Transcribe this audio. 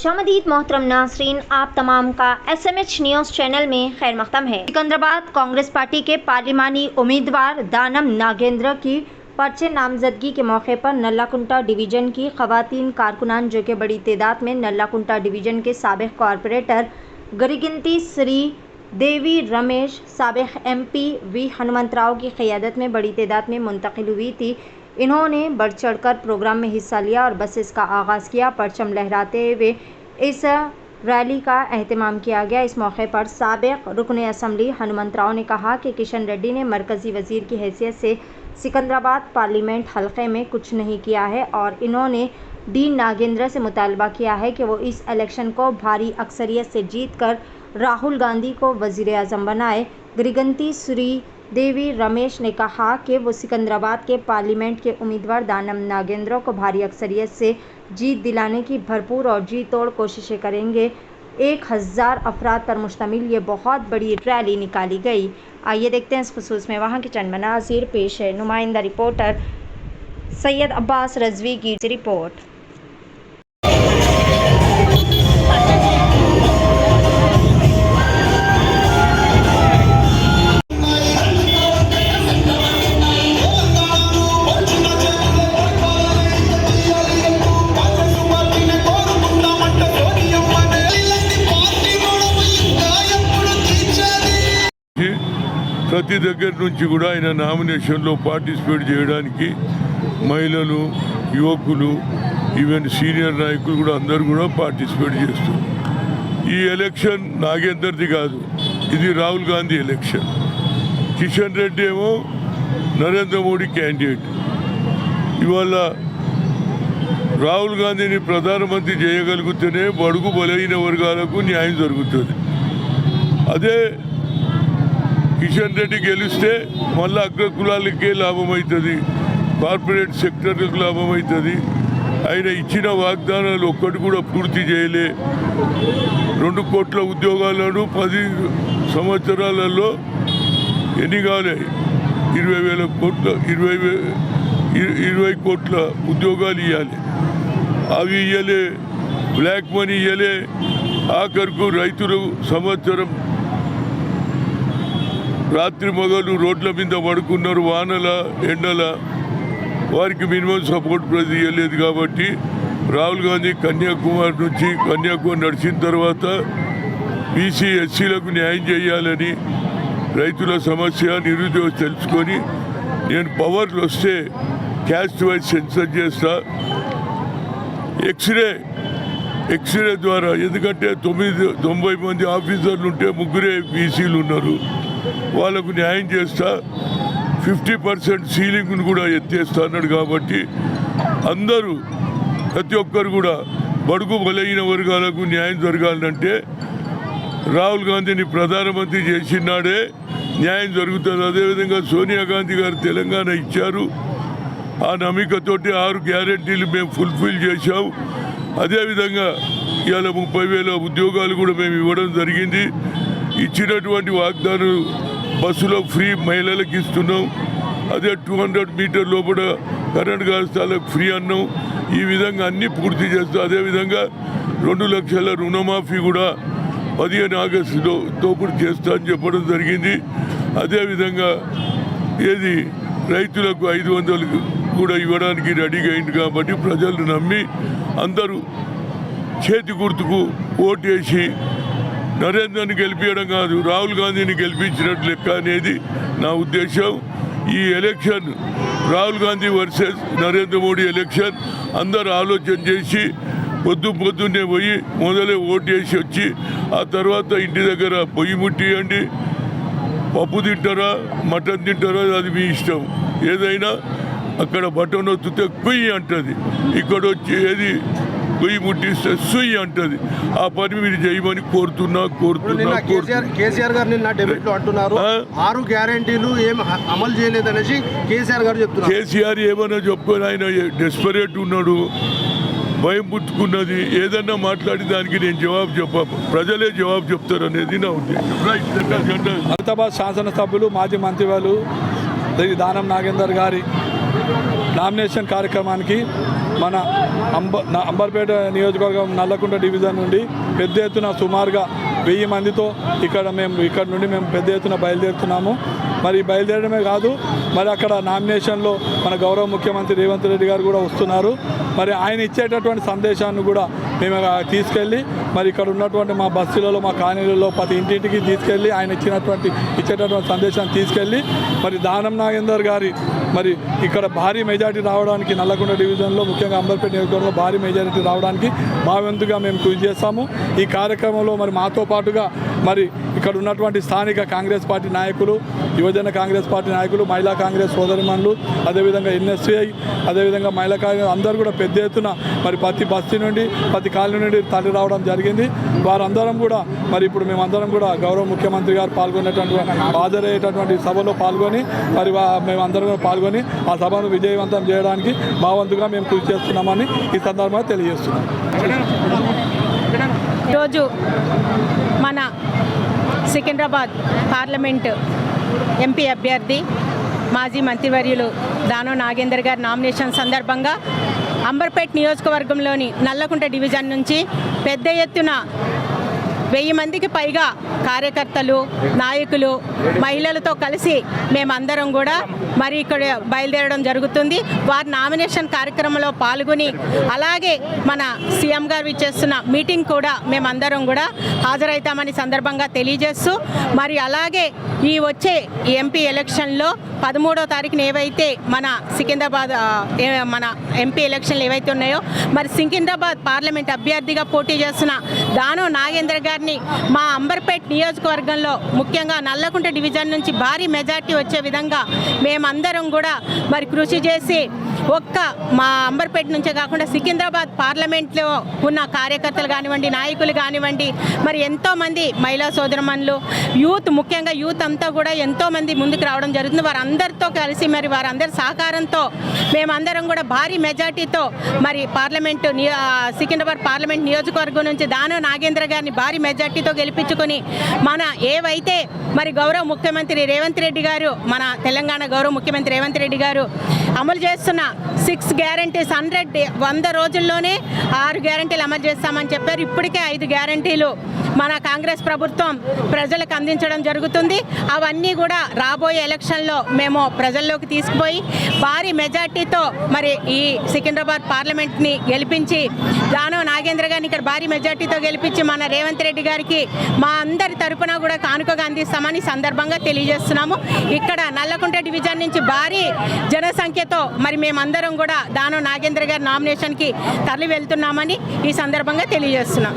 खुशामदीद मोहतरम नासरीन, आप तमाम का SMH न्यूज़ चैनल में खैर मक़दम है। सिकंदराबाद कांग्रेस पार्टी के पार्लिमानी उम्मीदवार दानम नागेंद्र की पर्चे नामजदगी के मौके पर नल्लाकुंटा डिवीज़न की ख़वातीन कारकुनान, जो कि बड़ी तादाद में नल्लाकुंटा डिवीज़न के साबिक़ कॉरपोरेटर गरिगिंती श्री देवी रमेश, साबिक़ MP वी हनुमंतराव की क़यादत में बड़ी तादाद में मुंतकिल हुई थी। इन्होंने बढ़ चढ़कर प्रोग्राम में हिस्सा लिया और बस इसका आगाज़ किया। परचम लहराते हुए इस रैली का एहतमाम किया गया। इस मौके पर साबिक़ रुकन असम्बली हनुमंतराव ने कहा कि किशन रेड्डी ने मरकज़ी वज़ीर की हैसियत से सिकंदराबाद पार्लियामेंट हल्के में कुछ नहीं किया है और इन्होंने डी नागेंद्र से मुतालबा किया है कि वो इस इलेक्शन को भारी अक्सरियत से जीत कर राहुल गांधी को वज़ीर आज़म बनाए। गरिगिंती श्री देवी रमेश ने कहा कि वो सिकंदराबाद के पार्लियामेंट के उम्मीदवार दानम नागेंद्र को भारी अक्सरियत से जीत दिलाने की भरपूर और जी तोड़ कोशिशें करेंगे। 1000 अफराद पर मुश्तमिल ये बहुत बड़ी रैली निकाली गई। आइए देखते हैं इस खुसूस में वहाँ के चंद मनाज़िर। पेश है नुमाइंदा रिपोर्टर सैयद अब्बास रज़वी की रिपोर्ट। ప్రతి దగ్గర నుంచి కూడా ఆయన నామినేషన్లో పార్టిసిపేట్ చేయడానికి మహిళలు, యువకులు, ఈవెన్ సీనియర్ నాయకులు కూడా అందరూ కూడా పార్టిసిపేట్ చేస్తారు. ఈ ఎలక్షన్ నాగేందర్ది కాదు, ఇది రాహుల్ గాంధీ ఎలక్షన్. కిషన్ రెడ్డి ఏమో నరేంద్ర మోడీ క్యాండిడేట్. ఇవాళ రాహుల్ గాంధీని ప్రధానమంత్రి చేయగలిగితేనే బడుగు బలహీన వర్గాలకు న్యాయం జరుగుతుంది. అదే కిషన్ రెడ్డి గెలిస్తే మళ్ళీ అగ్ర కులాలకే లాభం అవుతుంది, కార్పొరేట్ సెక్టర్లకు లాభం అవుతుంది. ఆయన ఇచ్చిన వాగ్దానాలు ఒక్కటి కూడా పూర్తి చేయలే. 2 కోట్ల ఉద్యోగాలను 10 సంవత్సరాలలో ఎన్ని కావాలి? 20,000 కోట్ల 20 కోట్ల ఉద్యోగాలు ఇవ్వాలి. అవి ఇవ్వలే. బ్లాక్ మనీ ఇవ్వలే. ఆఖరుకు రైతులు సంవత్సరం రాత్రి మొగలు రోడ్ల మీద పడుకున్నారు, వానల ఎండల. వారికి మినిమం సపోర్ట్ ప్రైజ్ ఇవ్వలేదు. కాబట్టి రాహుల్ గాంధీ కన్యాకుమారి నుంచి కన్యాకుమారి నడిచిన తర్వాత బీసీ ఎస్సీలకు న్యాయం చేయాలని, రైతుల సమస్య నిరుద్యోగ తెలుసుకొని నేను పవర్లు వస్తే క్యాస్ట్ వైజ్ సెన్సర్ చేస్తా, ఎక్స్రే ద్వారా. ఎందుకంటే 90 మంది ఆఫీసర్లు ఉంటే 3 బీసీలు ఉన్నారు, వాళ్ళకు న్యాయం చేస్తా. 50% సీలింగ్ను కూడా ఎత్తేస్తా అన్నాడు. కాబట్టి అందరూ ప్రతి ఒక్కరు కూడా బడుగు బలహీన వర్గాలకు న్యాయం జరగాలంటే రాహుల్ గాంధీని ప్రధానమంత్రి చేసినాడే న్యాయం జరుగుతుంది. అదేవిధంగా సోనియా గాంధీ గారు తెలంగాణ ఇచ్చారు. ఆ నమ్మికతోటి 6 గ్యారెంటీలు మేము ఫుల్ఫిల్ చేశాం. అదేవిధంగా ఇవాళ 30,000 ఉద్యోగాలు కూడా మేము ఇవ్వడం జరిగింది. ఇచ్చినటువంటి వాగ్దానం బస్సులో ఫ్రీ మహిళలకు ఇస్తున్నాం. అదే 200 మీటర్ లోపల కరెంట్ గాస్తాలకు ఫ్రీ అన్నాం. ఈ విధంగా అన్నీ పూర్తి చేస్తాం. అదేవిధంగా 2 లక్షల రుణమాఫీ కూడా 15 ఆగస్టులో తోపుడు చేస్తా అని చెప్పడం జరిగింది. అదేవిధంగా రైతులకు 500 కూడా ఇవ్వడానికి రెడీగా అయింది. కాబట్టి ప్రజలు నమ్మి అందరూ చేతి గుర్తుకు ఓటేసి నరేంద్రని గెలిపించడం కాదు, రాహుల్ గాంధీని గెలిపించినట్లు లెక్క అనేది నా ఉద్దేశం. ఈ election Rahul Gandhi versus Narendra Modi election. అందరూ ఆలోచన చేసి పొద్దున్నే పోయి మొదలే ఓటేసి వచ్చి ఆ తర్వాత ఇంటి దగ్గర పొయ్యి ముట్టియండి. పప్పు తింటారా, మటన్ తింటారా, అది మీ ఇష్టం. ఏదైనా అక్కడ బటన్ వత్తితే కుయ్యి అంటుంది, ఇక్కడ వచ్చి పొయ్యి ముట్టిస్తే సుయ్యి అంటది. ఆ పని మీరు చేయమని కోరుతున్నా. కేసీఆర్ గారు నిన్న డిబేట్లో అంటున్నారు 6 గ్యారెంటీలు ఏం అమలు చేయలేదనేసి కేసీఆర్ గారు చెప్తున్నారు. కేసీఆర్ ఏమన్నా చెప్పుకొని ఆయన డెస్పరేట్ ఉన్నాడు, భయం పుట్టుకున్నది. ఏదన్నా మాట్లాడి దానికి నేను జవాబు ప్రజలే జవాబు చెప్తారు అనేది నా ఉద్దేశం. హైదరాబాద్ శాసనసభ్యులు మాజీ మంత్రి వాళ్ళు దానం నాగేందర్ గారి నామినేషన్ కార్యక్రమానికి మన అంబర్పేట నియోజకవర్గం నల్లకుంట డివిజన్ నుండి పెద్ద ఎత్తున సుమారుగా 1000 మందితో ఇక్కడ నుండి మేము పెద్ద ఎత్తున బయలుదేరుతున్నాము. మరి బయలుదేరడమే కాదు, మరి అక్కడ నామినేషన్లో మన గౌరవ ముఖ్యమంత్రి రేవంత్ రెడ్డి గారు కూడా వస్తున్నారు. మరి ఆయన ఇచ్చేటటువంటి సందేశాన్ని కూడా మేము తీసుకెళ్ళి మరి ఇక్కడ ఉన్నటువంటి మా బస్సులలో మా కాలనీలలో ప్రతి ఇంటింటికి తీసుకెళ్ళి ఆయన ఇచ్చేటటువంటి సందేశాన్ని తీసుకెళ్ళి మరి దానం నాగేందర్ గారి మరి ఇక్కడ భారీ మెజారిటీ రావడానికి నల్లకుంట డివిజన్లో ముఖ్యంగా అంబర్పేట నియోజకవర్గంలో భారీ మెజారిటీ రావడానికి మా వంతుగా మేము కృషి చేస్తాము. ఈ కార్యక్రమంలో మరి మాతో పాటుగా మరి ఇక్కడ ఉన్నటువంటి స్థానిక కాంగ్రెస్ పార్టీ నాయకులు, యువజన కాంగ్రెస్ పార్టీ నాయకులు, మహిళా కాంగ్రెస్ సోదరిమణులు, అదేవిధంగా ఎన్ఎస్ఐ, అదేవిధంగా మహిళా కాంగ్రెస్ అందరూ కూడా పెద్ద ఎత్తున మరి ప్రతి బస్తీ నుండి ప్రతి కాలనీ నుండి తరలి రావడం జరిగింది. వారందరం కూడా మరి ఇప్పుడు మేమందరం కూడా గౌరవ ముఖ్యమంత్రి గారు పాల్గొనేటువంటి హాజరయ్యేటటువంటి సభలో పాల్గొని మరి మేమందరం కూడా పాల్గొని ఆ సభను విజయవంతం చేయడానికి మా వంతుగా మేము కృషి చేస్తున్నామని ఈ సందర్భంగా తెలియజేస్తున్నాం. ఈరోజు మన సికింద్రాబాద్ పార్లమెంట్ ఎంపీ అభ్యర్థి మాజీ మంత్రివర్యులు దానం నాగేందర్ గారి నామినేషన్ సందర్భంగా అంబర్పేట్ నియోజకవర్గంలోని నల్లకుంట డివిజన్ నుంచి పెద్ద ఎత్తున 1000 మందికి పైగా కార్యకర్తలు, నాయకులు, మహిళలతో కలిసి మేమందరం కూడా మరి ఇక్కడ బయలుదేరడం జరుగుతుంది. వారి నామినేషన్ కార్యక్రమంలో పాల్గొని అలాగే మన సీఎం గారు ఇచ్చేస్తున్న మీటింగ్ కూడా మేమందరం కూడా హాజరవుతామని సందర్భంగా తెలియజేస్తూ మరి అలాగే ఈ వచ్చే ఎంపీ ఎలక్షన్లో 13వ తారీఖున ఏవైతే మన సికింద్రాబాద్ మన ఎంపీ ఎలక్షన్లు ఏవైతే ఉన్నాయో మరి సికింద్రాబాద్ పార్లమెంట్ అభ్యర్థిగా పోటీ చేస్తున్న దానం నాగేందర్ గారిని మా అంబర్పేట్ నియోజకవర్గంలో ముఖ్యంగా నల్లకుంట డివిజన్ నుంచి భారీ మెజార్టీ వచ్చే విధంగా మేమందరం కూడా మరి కృషి చేసి ఒక్క మా అంబర్పేట నుంచే కాకుండా సికింద్రాబాద్ పార్లమెంట్లో ఉన్న కార్యకర్తలు కానివ్వండి, నాయకులు కానివ్వండి, మరి ఎంతోమంది మహిళా సోదరమణులు, యూత్, ముఖ్యంగా యూత్ అంతా కూడా ఎంతోమంది ముందుకు రావడం జరుగుతుంది. వారందరితో కలిసి మరి వారందరి సహకారంతో మేమందరం కూడా భారీ మెజార్టీతో మరి సికింద్రాబాద్ పార్లమెంట్ నియోజకవర్గం నుంచి దానం నాగేంద్ర గారిని భారీ మెజార్టీతో గెలిపించుకొని మన ఏవైతే మరి గౌరవ ముఖ్యమంత్రి రేవంత్ రెడ్డి గారు, మన తెలంగాణ గౌరవ ముఖ్యమంత్రి రేవంత్ రెడ్డి గారు అమలు చేస్తున్న 6 గ్యారంటీస్ 100 రోజుల్లోనే 6 గ్యారంటీలు అమలు చేస్తామని చెప్పారు. ఇప్పటికే 5 గ్యారంటీలు మన కాంగ్రెస్ ప్రభుత్వం ప్రజలకు అందించడం జరుగుతుంది. అవన్నీ కూడా రాబోయే ఎలక్షన్లో మేము ప్రజల్లోకి తీసుకుపోయి భారీ మెజార్టీతో మరి ఈ సికింద్రాబాద్ పార్లమెంట్ని గెలిపించి దానం నాగేంద్ర గారిని ఇక్కడ భారీ మెజార్టీతో గెలిపించి మన రేవంత్ రెడ్డి గారికి మా అందరి తరపున కూడా కానుకగా అందిస్తామని సందర్భంగా తెలియజేస్తున్నాము. ఇక్కడ నల్లకుంట డివిజన్ నుంచి భారీ జనసంఖ్యతో మరి మేమందరం కూడా దానం నాగేంద్ర గారి నామినేషన్కి తరలి వెళ్తున్నామని ఈ సందర్భంగా తెలియజేస్తున్నాం.